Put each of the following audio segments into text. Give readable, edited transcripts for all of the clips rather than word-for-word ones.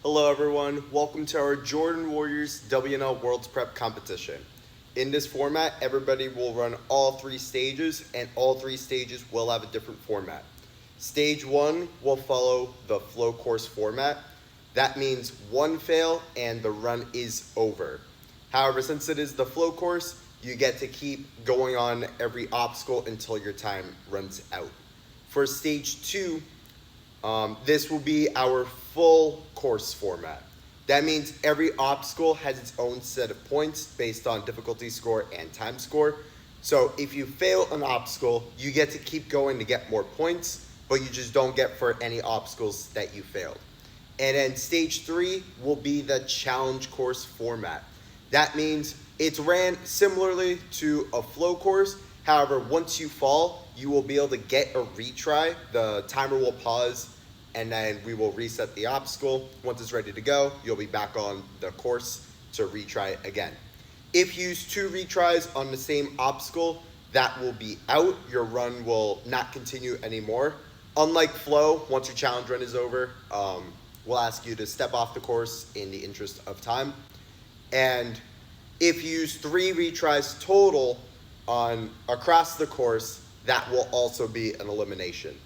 Hello everyone, welcome to our Jordan Warriors WNL Worlds Prep competition. In this format, everybody will run all three stages, and all three stages will have a different format. Stage 1 will follow the flow course format. That means one fail and the run is over. However, since it is the flow course, you get to keep going on every obstacle until your time runs out. For stage 2, this will be our full course format. That means every obstacle has its own set of points based on difficulty score and time score. So if you fail an obstacle, you get to keep going to get more points, but you just don't get for any obstacles that you failed. And then stage 3 will be the challenge course format. That means it's ran similarly to a flow course. However, once you fall, you will be able to get a retry. The timer will pause and then we will reset the obstacle. Once it's ready to go, you'll be back on the course to retry again. If you use 2 retries on the same obstacle, that will be out. Your run will not continue anymore. Unlike flow, once your challenge run is over, we'll ask you to step off the course in the interest of time. And if you use 3 retries total across the course, that will also be an elimination.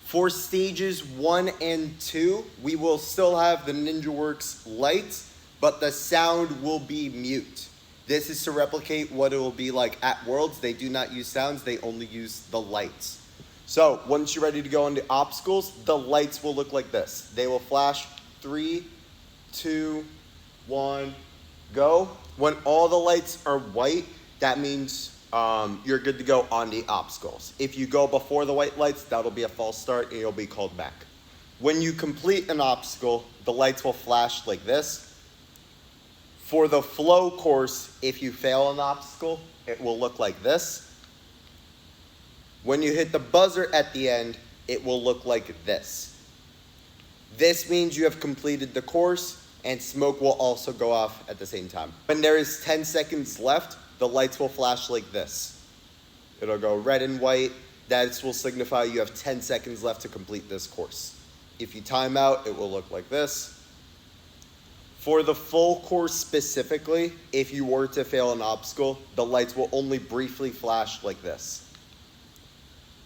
For stages 1 and 2, we will still have the NinjaWorks lights, but the sound will be mute. This is to replicate what it will be like at Worlds. They do not use sounds, they only use the lights. So once you're ready to go on the obstacles, the lights will look like this. They will flash 3, 2, 1, go. When all the lights are white, that means you're good to go on the obstacles. If you go before the white lights, that'll be a false start and you'll be called back. When you complete an obstacle, the lights will flash like this. For the flow course, if you fail an obstacle, it will look like this. When you hit the buzzer at the end, it will look like this. This means you have completed the course, and smoke will also go off at the same time. When there is 10 seconds left, the lights will flash like this. It'll go red and white. That will signify you have 10 seconds left to complete this course. If you time out, it will look like this. For the full course specifically, if you were to fail an obstacle, the lights will only briefly flash like this.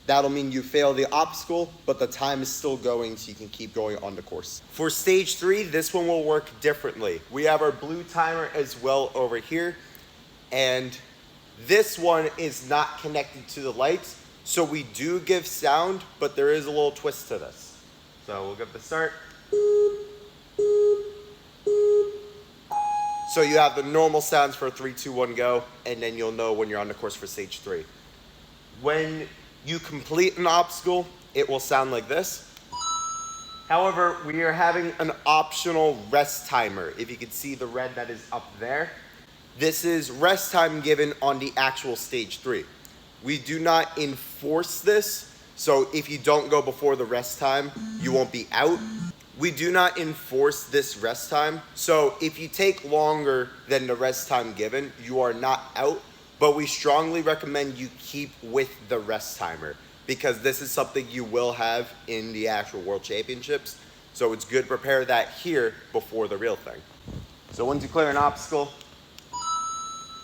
That'll mean you fail the obstacle, but the time is still going so you can keep going on the course. For stage 3, this one will work differently. We have our blue timer as well over here. And this one is not connected to the lights, so we do give sound, but there is a little twist to this. So we'll get the start. So you have the normal sounds for 3, 2, 1, go, and then you'll know when you're on the course for stage 3. When you complete an obstacle, it will sound like this. However, we are having an optional rest timer. If you can see the red that is up there, this is rest time given on the actual stage 3. We do not enforce this, so if you don't go before the rest time, you won't be out. We do not enforce this rest time, so if you take longer than the rest time given, you are not out, but we strongly recommend you keep with the rest timer because this is something you will have in the actual World Championships, so it's good to prepare that here before the real thing. So once you clear an obstacle,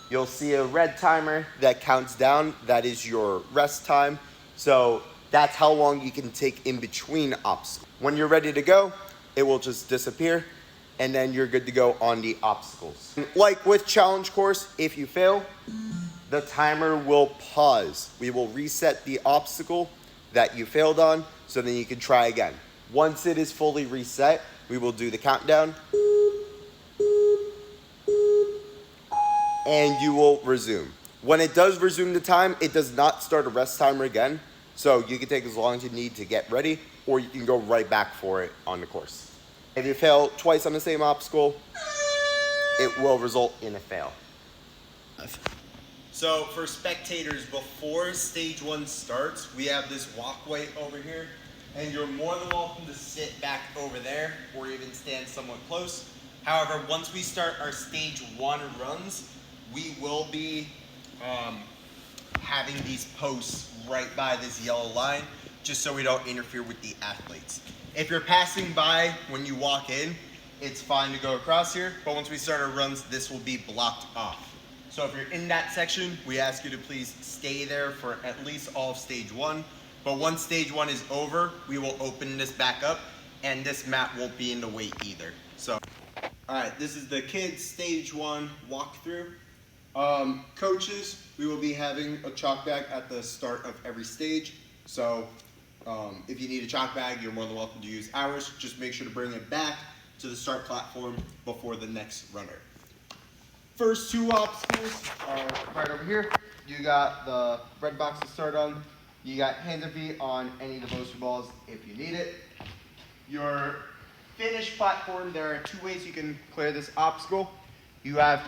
you'll see a red timer that counts down. That is your rest time. So that's how long you can take in between obstacles. When you're ready to go, it will just disappear and then you're good to go on the obstacles. Like with challenge course, if you fail, the timer will pause. We will reset the obstacle that you failed on so then you can try again. Once it is fully reset, we will do the countdown. And you will resume. When it does resume the time, it does not start a rest timer again. So you can take as long as you need to get ready, or you can go right back for it on the course. If you fail twice on the same obstacle, it will result in a fail. So for spectators, before stage 1 starts, we have this walkway over here, and you're more than welcome to sit back over there, or even stand somewhat close. However, once we start our stage 1 runs, we will be having these posts right by this yellow line, just so we don't interfere with the athletes. If you're passing by when you walk in, it's fine to go across here, but once we start our runs, this will be blocked off. So if you're in that section, we ask you to please stay there for at least all of stage 1. But once stage 1 is over, we will open this back up, and this mat won't be in the way either. So, all right, this is the kids stage 1 walkthrough. Coaches, we will be having a chalk bag at the start of every stage. So if you need a chalk bag, you're more than welcome to use ours. Just make sure to bring it back to the start platform before the next runner. First 2 obstacles are right over here. You got the red box to start on. You got hands and feet on any of the booster balls if you need it. Your finish platform, there are 2 ways you can clear this obstacle. You have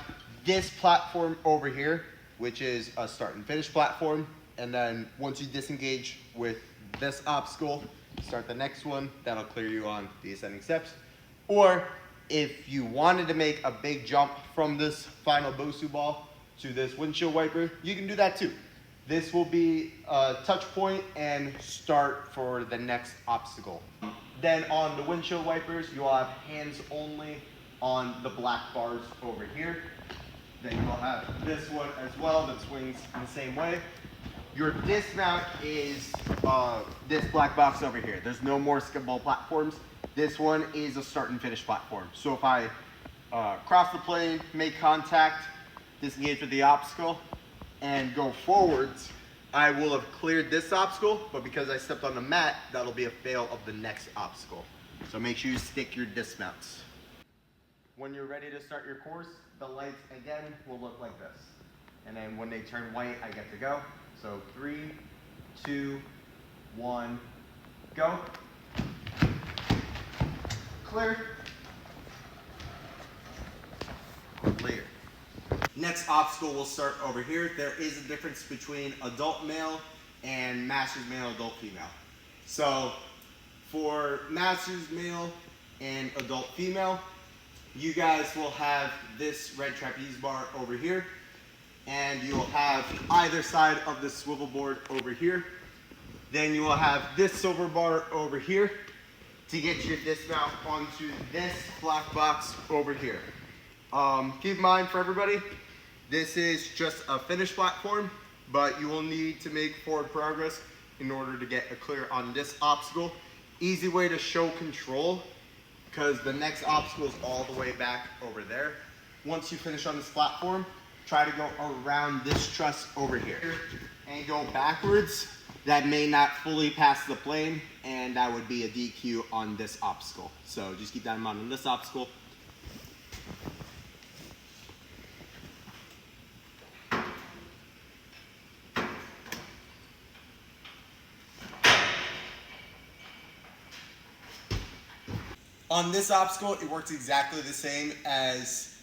this platform over here, which is a start and finish platform. And then once you disengage with this obstacle, start the next one. That'll clear you on the ascending steps. Or if you wanted to make a big jump from this final Bosu ball to this windshield wiper, you can do that too. This will be a touch point and start for the next obstacle. Then on the windshield wipers, you'll have hands only on the black bars over here. Then you'll have this one as well that swings in the same way. Your dismount is this black box over here. There's no more skip ball platforms. This one is a start and finish platform. So if I cross the plane, make contact, disengage with the obstacle, and go forwards, I will have cleared this obstacle, but because I stepped on the mat, that'll be a fail of the next obstacle. So make sure you stick your dismounts. When you're ready to start your course, the lights again will look like this. And then when they turn white, I get to go. So 3, 2, 1, go. Clear. Clear. Next obstacle will start over here. There is a difference between adult male and master's male, adult female. So for master's male and adult female, you guys will have this red trapeze bar over here, and you will have either side of the swivel board over here. Then you will have this silver bar over here to get your dismount onto this black box over here. Keep in mind for everybody, this is just a finish platform, but you will need to make forward progress in order to get a clear on this obstacle. Easy way to show control, because the next obstacle is all the way back over there. Once you finish on this platform, try to go around this truss over here and go backwards. That may not fully pass the plane, and that would be a DQ on this obstacle. So just keep that in mind on this obstacle. On this obstacle, it works exactly the same as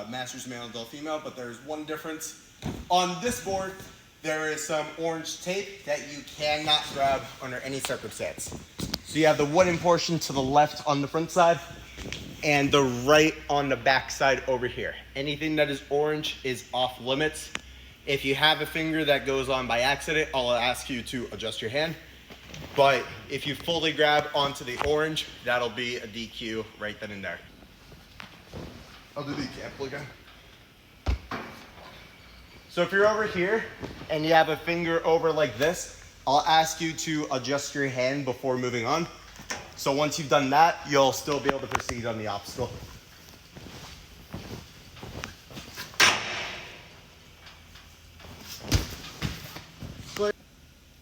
Masters Male, Adult Female, but there's one difference. On this board, there is some orange tape that you cannot grab under any circumstance. So you have the wooden portion to the left on the front side and the right on the back side over here. Anything that is orange is off limits. If you have a finger that goes on by accident, I'll ask you to adjust your hand. But if you fully grab onto the orange, that'll be a DQ right then and there. I'll do the example again. So if you're over here and you have a finger over like this, I'll ask you to adjust your hand before moving on. So once you've done that, you'll still be able to proceed on the obstacle.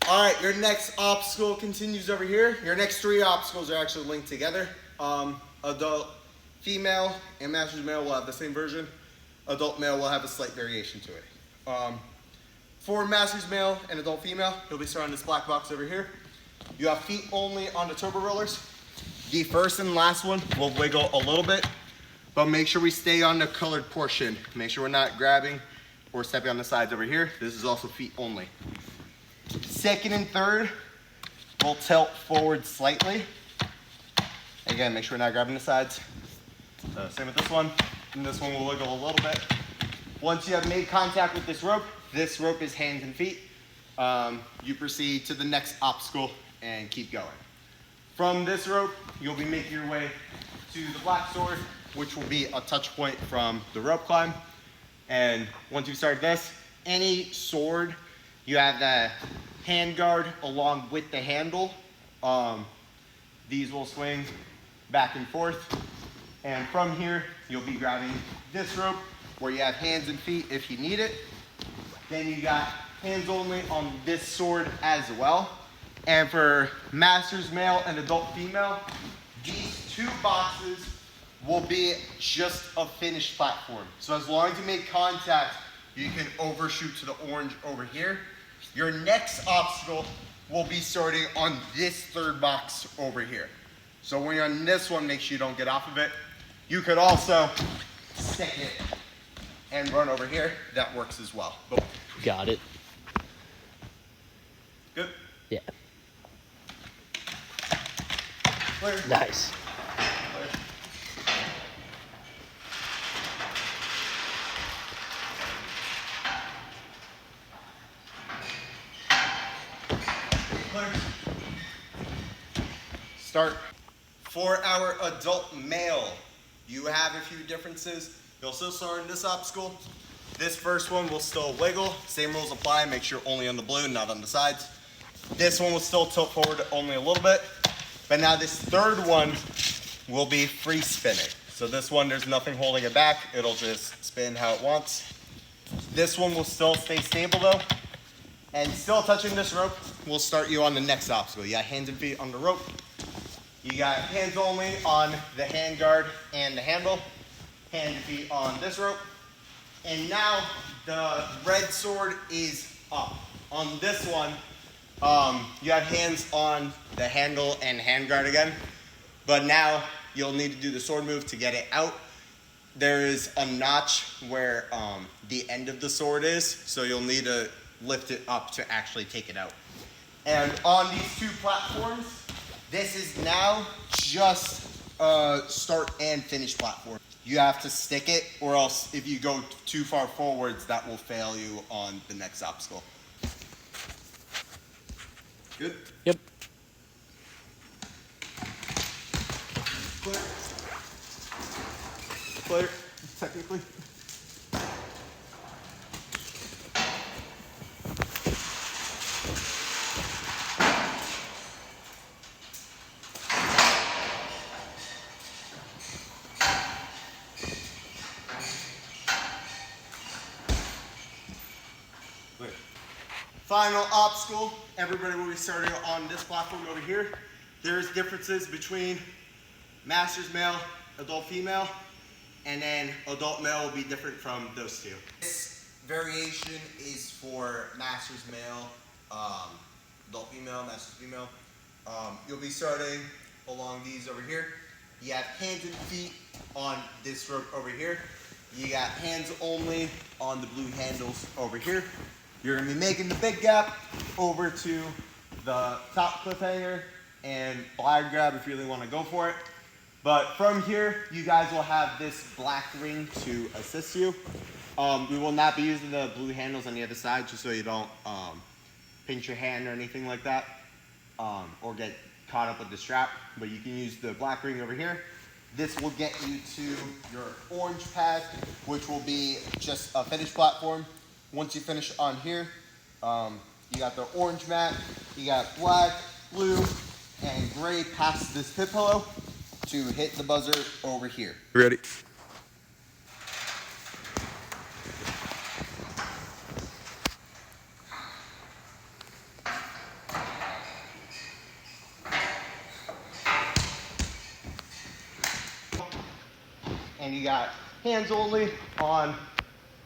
All right, your next obstacle continues over here. Your next 3 obstacles are actually linked together. Adult female and master's male will have the same version. Adult male will have a slight variation to it. For master's male and adult female, you'll be starting this black box over here. You have feet only on the turbo rollers. The first and last one will wiggle a little bit, but make sure we stay on the colored portion. Make sure we're not grabbing or stepping on the sides over here. This is also feet only. Second and third will tilt forward slightly. Again, make sure we're not grabbing the sides. Same with this one. And this one will wiggle a little bit. Once you have made contact with this rope is hands and feet. You proceed to the next obstacle and keep going. From this rope, you'll be making your way to the black sword, which will be a touch point from the rope climb. And once you start this, any sword, you have the hand guard along with the handle. These will swing back and forth. And from here, you'll be grabbing this rope where you have hands and feet if you need it. Then you got hands only on this sword as well. And for Masters Male and Adult Female, these two boxes will be just a finished platform. So as long as you make contact, you can overshoot to the orange over here. Your next obstacle will be starting on this third box over here. So when you're on this one, make sure you don't get off of it. You could also stick it and run over here. That works as well. Boom. Got it. Good? Yeah. Clear. Nice. Clear. Clear. Start. For our adult male, you have a few differences. You'll still start in this obstacle. This first one will still wiggle. Same rules apply. Make sure only on the blue, not on the sides. This one will still tilt forward only a little bit. But now this third one will be free spinning. So this one, there's nothing holding it back. It'll just spin how it wants. This one will still stay stable though. And still touching this rope will start you on the next obstacle. You got hands and feet on the rope. You got hands only on the hand guard and the handle. Hands and feet on this rope. And now the red sword is up. On this one, you have hands on the handle and hand guard again. But now you'll need to do the sword move to get it out. There is a notch where the end of the sword is, so you'll need to lift it up to actually take it out. And on these two platforms, this is now just a start and finish platform. You have to stick it, or else if you go too far forwards, that will fail you on the next obstacle. Good? Yep. Clear. Clear, technically. Final obstacle, everybody will be starting on this platform over here. There's differences between Masters Male, Adult Female, and then Adult Male will be different from those two. This variation is for Masters Male, Adult Female, Masters Female. You'll be starting along these over here. You have hands and feet on this rope over here. You got hands only on the blue handles over here. You're gonna be making the big gap over to the top cliffhanger and blind grab if you really wanna go for it. But from here, you guys will have this black ring to assist you. We will not be using the blue handles on the other side just so you don't pinch your hand or anything like that or get caught up with the strap. But you can use the black ring over here. This will get you to your orange pad, which will be just a finished platform. Once you finish on here, you got the orange mat, you got black, blue, and gray past this hip pillow to hit the buzzer over here. Ready? And you got hands only on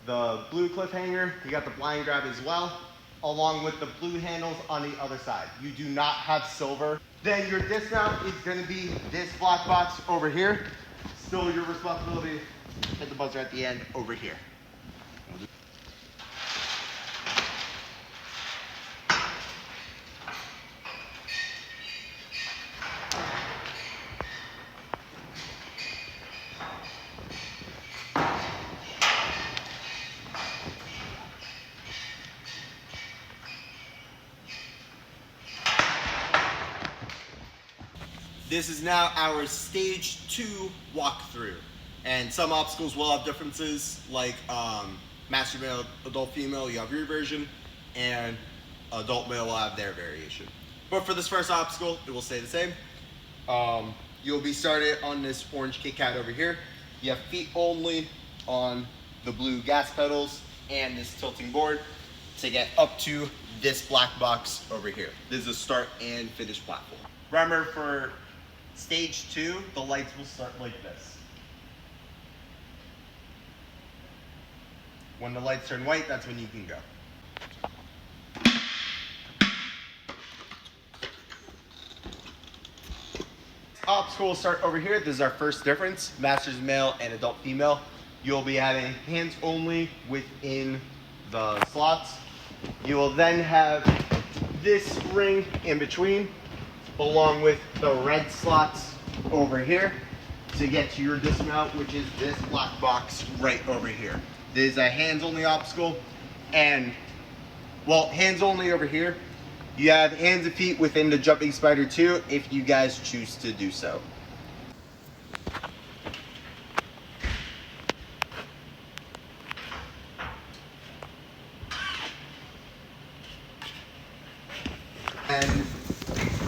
the blue cliffhanger. You got the blind grab as well, along with the blue handles on the other side. You do not have silver. Then your dismount is gonna be this black box over here. Still your responsibility, hit the buzzer at the end over here. This is now our stage 2 walkthrough. And some obstacles will have differences, like master male, adult female, you have your version, and adult male will have their variation. But for this first obstacle, it will stay the same. You'll be started on this orange Kit Kat over here. You have feet only on the blue gas pedals and this tilting board to get up to this black box over here. This is a start and finish platform. Remember, for stage 2, the lights will start like this. When the lights turn white, that's when you can go. Obstacle will start over here. This is our first difference, masters male and adult female. You'll be having hands only within the slots. You will then have this ring in between, along with the red slots over here to get to your dismount, which is this black box right over here. This is a hands only obstacle, and well, hands only over here. You have hands and feet within the jumping spider too, if you guys choose to do so. And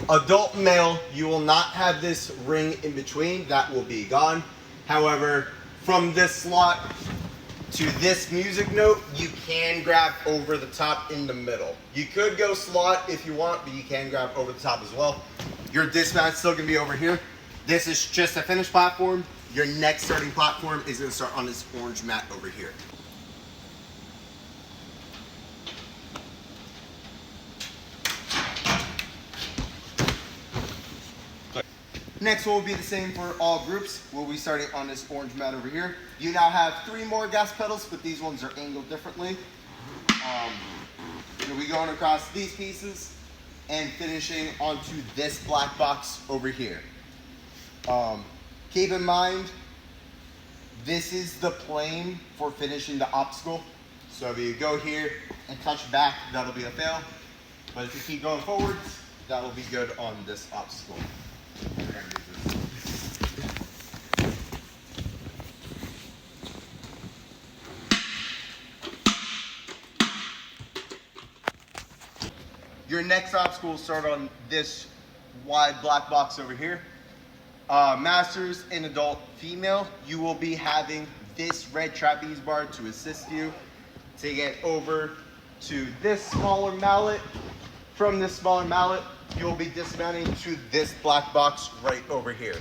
adult male, you will not have this ring in between. That will be gone. However, from this slot to this music note, you can grab over the top in the middle. You could go slot if you want, but you can grab over the top as well. Your dismount's still gonna be over here. This is just a finished platform. Your next starting platform is gonna start on this orange mat over here. Next one will be the same for all groups. We'll be starting on this orange mat over here. You now have 3 more gas pedals, but these ones are angled differently. You'll be going across these pieces and finishing onto this black box over here. Keep in mind, this is the plane for finishing the obstacle. So if you go here and touch back, that'll be a fail. But if you keep going forwards, that'll be good on this obstacle. Your next obstacle will start on this wide black box over here. Masters and adult female, you will be having this red trapeze bar to assist you to get over to this smaller mallet. From this smaller mallet, you'll be dismounting to this black box right over here.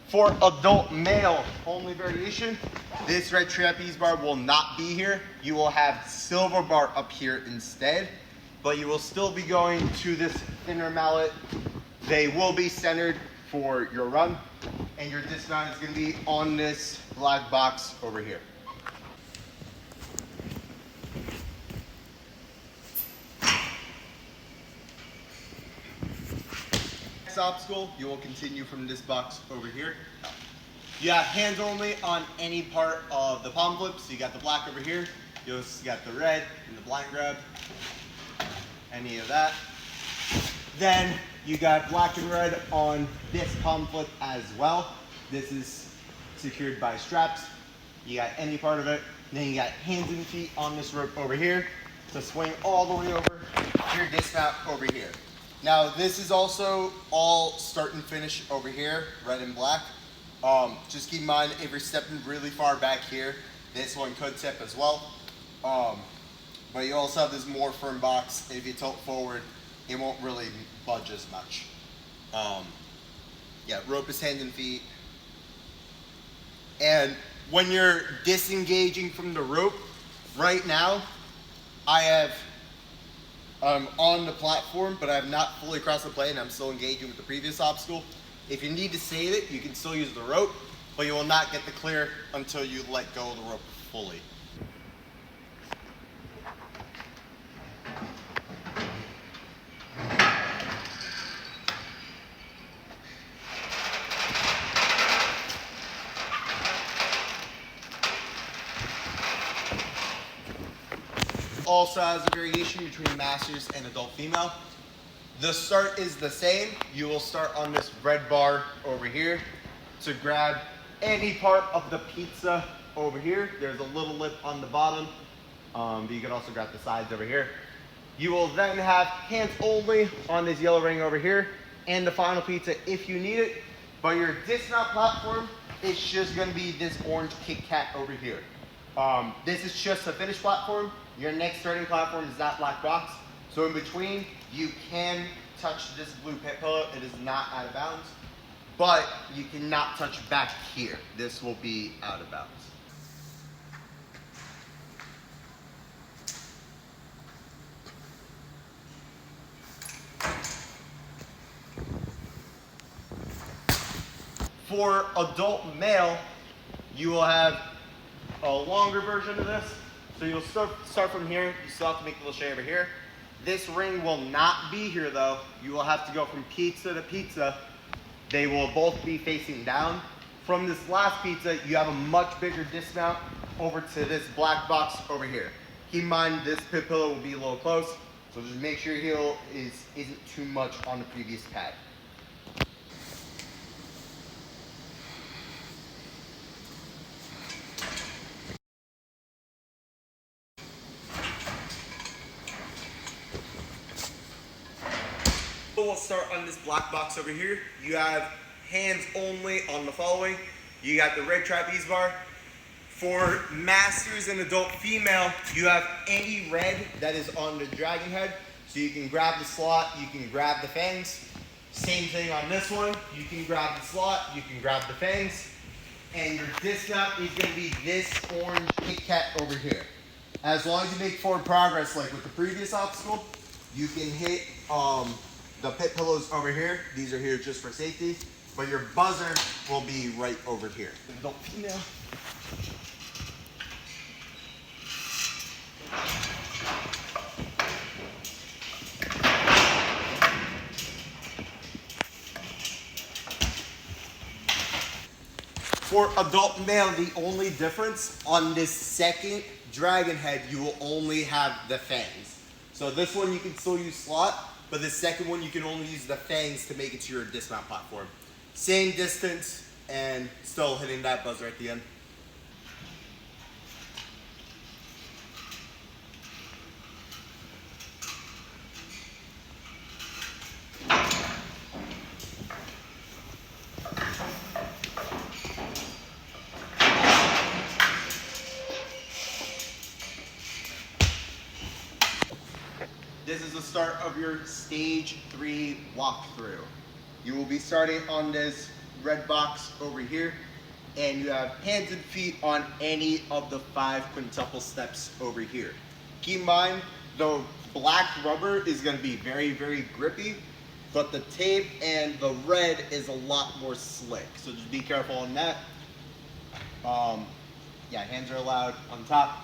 For adult male only variation, this red trapeze bar will not be here. You will have silver bar up here instead, but you will still be going to this thinner mallet. They will be centered for your run, and your dismount is going to be on this black box over here. Next obstacle, you will continue from this box over here. You have hands only on any part of the palm flip. So you got the black over here, you also got the red and the blind grab, any of that. Then you got black and red on this palm flip as well. This is secured by straps. You got any part of it. Then you got hands and feet on this rope over here to swing all the way over your dismount over here. Now this is also all start and finish over here, red and black. Just keep in mind, if you're stepping really far back here, this one could tip as well. But you also have this more firm box. If you tilt forward, it won't really budge as much. Yeah, rope is hands and feet. And when you're disengaging from the rope, right now, I have on the platform, but I have not fully crossed the plane. I'm still engaging with the previous obstacle. If you need to save it, you can still use the rope, but you will not get the clear until you let go of the rope fully. also has a variation between masters and adult female. The start is the same. You will start on this red bar over here to grab any part of the pizza over here. There's a little lip on the bottom, but you can also grab the sides over here. You will then have hands only on this yellow ring over here and the final pizza if you need it. But your dismount platform is just gonna be this orange Kit Kat over here. This is just a finished platform. Your next starting platform is that black box. So in between, you can touch this blue pit pillow. It is not out of bounds, but you cannot touch back here. This will be out of bounds. For adult male, you will have a longer version of this. So you'll start from here. You still have to make a little shave over here. This ring will not be here though. You will have to go from pizza to pizza. They will both be facing down. From this last pizza, you have a much bigger dismount over to this black box over here. Keep in mind, this pit pillow will be a little close, so just make sure your heel isn't too much on the previous pad. We'll start on this black box over here. You have hands only on the following. You got the red trapeze bar. For masters and adult female, you have any red that is on the dragon head. So you can grab the slot, you can grab the fangs. Same thing on this one. You can grab the slot, you can grab the fangs. And your dismount is going to be this orange Kit Kat over here. As long as you make forward progress like with the previous obstacle, you can hit the pit pillows over here. These are here just for safety, but your buzzer will be right over here. Adult female. For adult male, the only difference on this second dragon head, you will only have the fangs. So this one you can still use slot, but the second one you can only use the fangs to make it to your dismount platform. Same distance and still hitting that buzzer at the end. This is the start of your stage 3 walkthrough. You will be starting on this red box over here, and you have hands and feet on any of the 5 quintuple steps over here. Keep in mind, the black rubber is going to be very, very grippy, but the tape and the red is a lot more slick. So just be careful on that. Yeah, hands are allowed on top.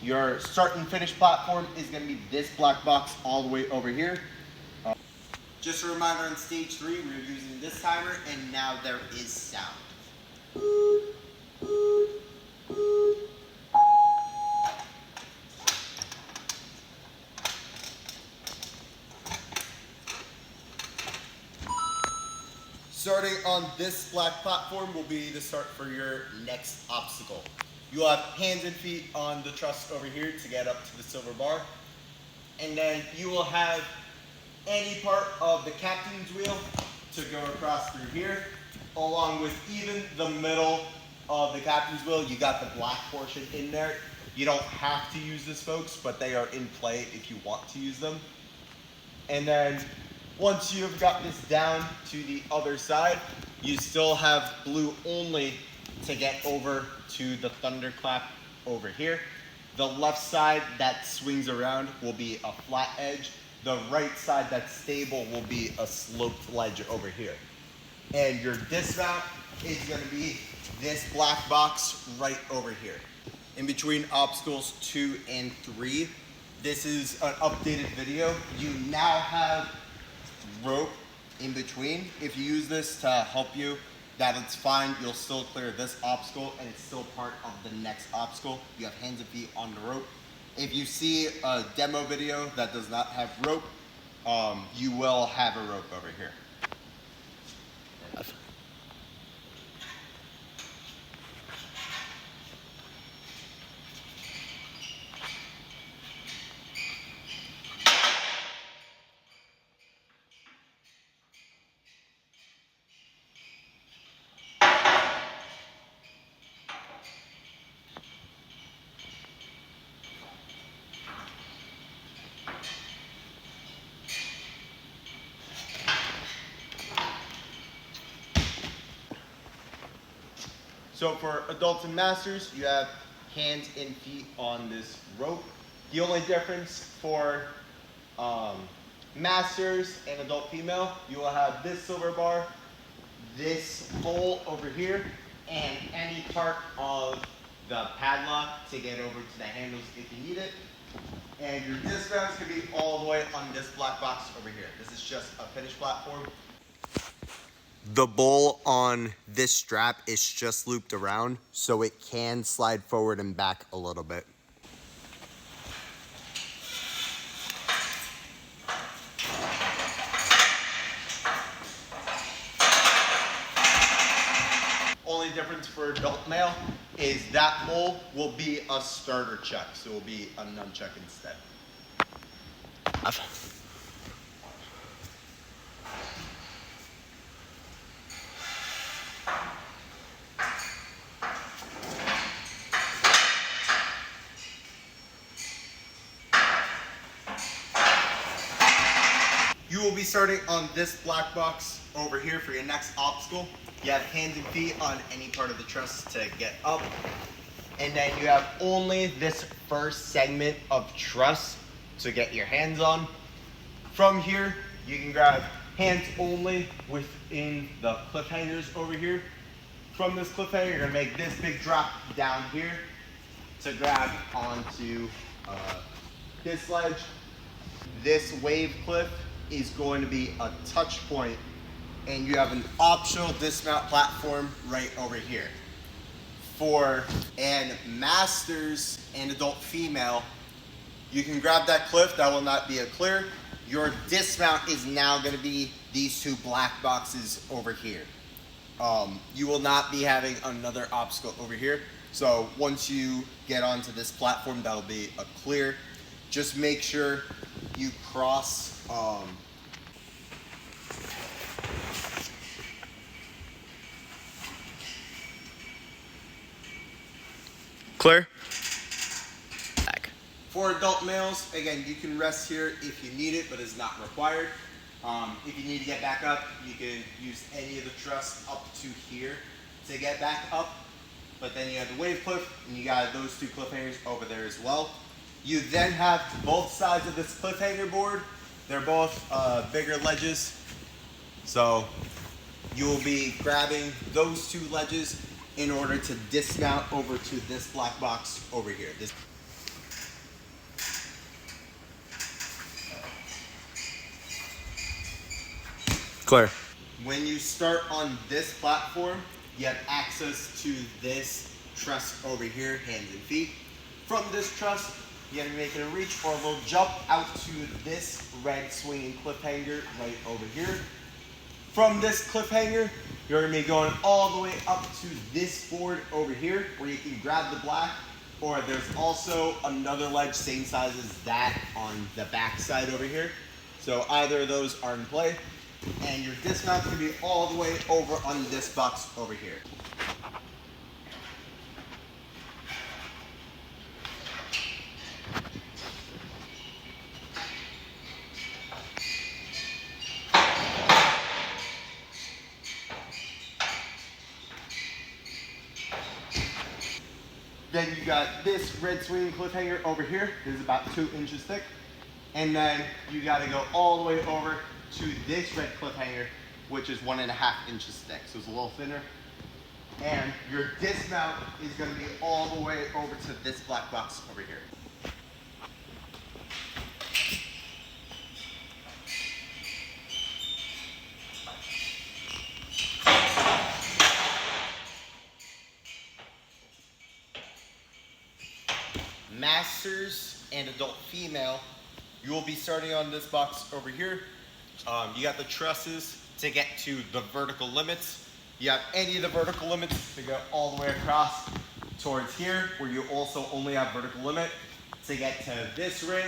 Your start and finish platform is going to be this black box all the way over here. Just a reminder, on stage 3, we're using this timer, and now there is sound. Starting on this black platform will be the start for your next obstacle. You'll have hands and feet on the truss over here to get up to the silver bar. And then you will have any part of the captain's wheel to go across through here, along with even the middle of the captain's wheel. You got the black portion in there. You don't have to use this, folks, but they are in play if you want to use them. And then once you've got this down to the other side, you still have blue only to get over to the thunderclap over here. The left side that swings around will be a flat edge. The right side that's stable will be a sloped ledge over here. And your dismount is going to be this black box right over here. In between obstacles 2 and 3, this is an updated video. You now have rope in between. If you use this to help you, that's fine. You'll still clear this obstacle, and it's still part of the next obstacle. You have hands and feet on the rope. If you see a demo video that does not have rope, you will have a rope over here. So for adults and masters, you have hands and feet on this rope. The only difference for masters and adult female, you will have this silver bar, this hole over here, and any part of the padlock to get over to the handles if you need it. And your dismounts can be all the way on this black box over here. This is just a finished platform. The bowl on this strap is just looped around, so it can slide forward and back a little bit. Only difference for adult male is that bowl will be a starter chuck, so it will be a nunchuck instead. You will be starting on this black box over here for your next obstacle. You have hands and feet on any part of the truss to get up. And then you have only this first segment of truss to get your hands on. From here, you can grab hands only within the cliff hangers over here. From this cliff hanger, you're gonna make this big drop down here to grab onto this ledge. This wave cliff is going to be a touch point, and you have an optional dismount platform right over here. For an masters and adult female, you can grab that cliff. That will not be a clear. Your dismount is now going to be these two black boxes over here. You will not be having another obstacle over here. So once you get onto this platform, that'll be a clear. Just make sure you cross clear. Back. For adult males, again, you can rest here if you need it, but it's not required. If you need to get back up, you can use any of the truss up to here to get back up. But then you have the wave cliff, and you got those two cliffhangers over there as well. You then have both sides of this cliffhanger board. They're both bigger ledges. So you will be grabbing those two ledges in order to dismount over to this black box over here. Clear. When you start on this platform, you have access to this truss over here, hands and feet. From this truss, you're gonna be making a reach or a little jump out to this red swinging cliffhanger right over here. From this cliffhanger, you're gonna be going all the way up to this board over here where you can grab the black, or there's also another ledge same size as that on the back side over here. So either of those are in play, and your dismount's gonna be all the way over on this box over here. Then you got this red swinging cliffhanger over here. This is about 2 inches thick. And then you gotta go all the way over to this red cliffhanger, which is 1.5 inches thick. So it's a little thinner. And your dismount is gonna be all the way over to this black box over here. Masters and adult female, you will be starting on this box over here. You got the trusses to get to the vertical limits. You have any of the vertical limits to go all the way across towards here, where you also only have vertical limit to get to this ring.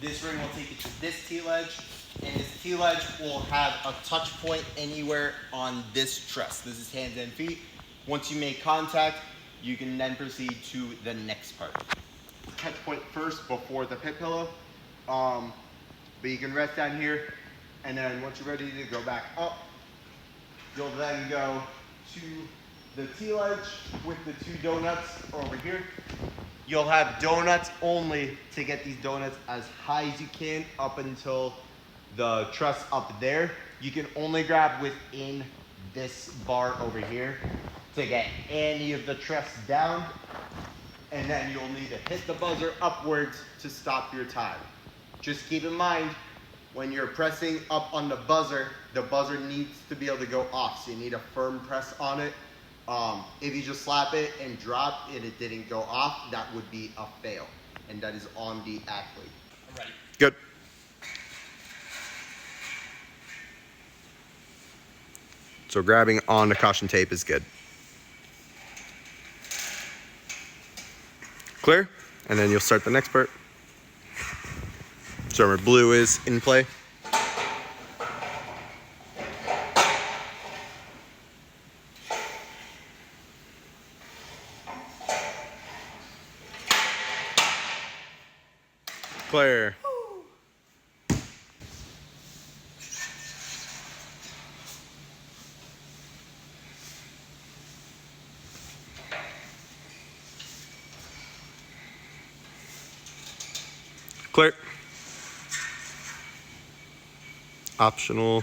This ring will take you to this T-ledge, and this T-ledge will have a touch point anywhere on this truss. This is hands and feet. Once you make contact, you can then proceed to the next part. Touch point first before the pit pillow, but you can rest down here, and then once you're ready to go back up, you'll then go to the T-ledge with the 2 donuts over here. You'll have donuts only to get these donuts as high as you can up until the truss up there. You can only grab within this bar over here to get any of the truss down, and then you'll need to hit the buzzer upwards to stop your time. Just keep in mind, when you're pressing up on the buzzer needs to be able to go off, so you need a firm press on it. If you just slap it and drop and it didn't go off, that would be a fail, and that is on the athlete. I'm ready. Good. So grabbing on the caution tape is good. Clear, and then you'll start the next part. So remember, blue is in play. Clear. Clear. Optional.